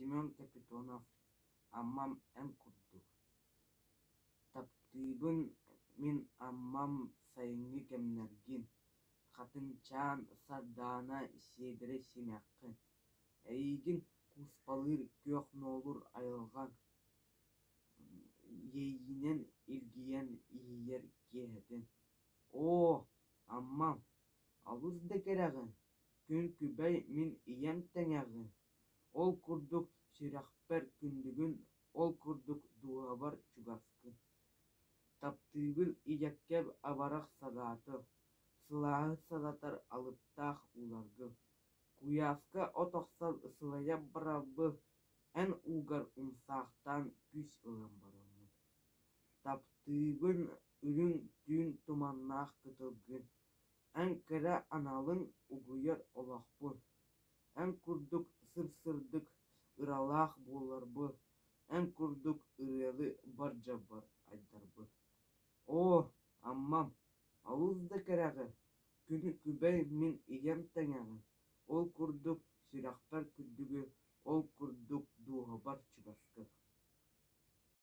Семен Капитонов, аммам ән курдук. Таптыыбын мин аммам сайыҥҥы кэмнэргин, хатынчаан сардаана сиэдэрэ симэххин, эйигин кууспалыыр күөх ноолур айылҕа иэйиинэн илгийэн иһийэр киэһэтин. Оо, аммам, алыс да кэрэҕин, күн күбэй мин ийэм тэҥэҕин, ол курдук сүрэхпэр күндүгүн, ол курдук дууһабар чугаскын. Таптыыбын ийэккэб абарах сагааты, сылааһы салатар алыптаах уларгы, куйааска отохсор сылайа барабы, эн уугар умсаахтаан күс ылан бараммын. Таптыыбын үрүҥ түүн туманнаах кытылгын, эн кэрэ аналыҥ угуйар олохпун, эн курдук сырсырдык ыралаах буоларбы, эн курдук ырыалы бар-дьаббар айдарбы. Оо, аммам, алыс да кэрэҕи, күн күбэй мин ийэм тэҥэҕин, ол курдук сүрэхпэр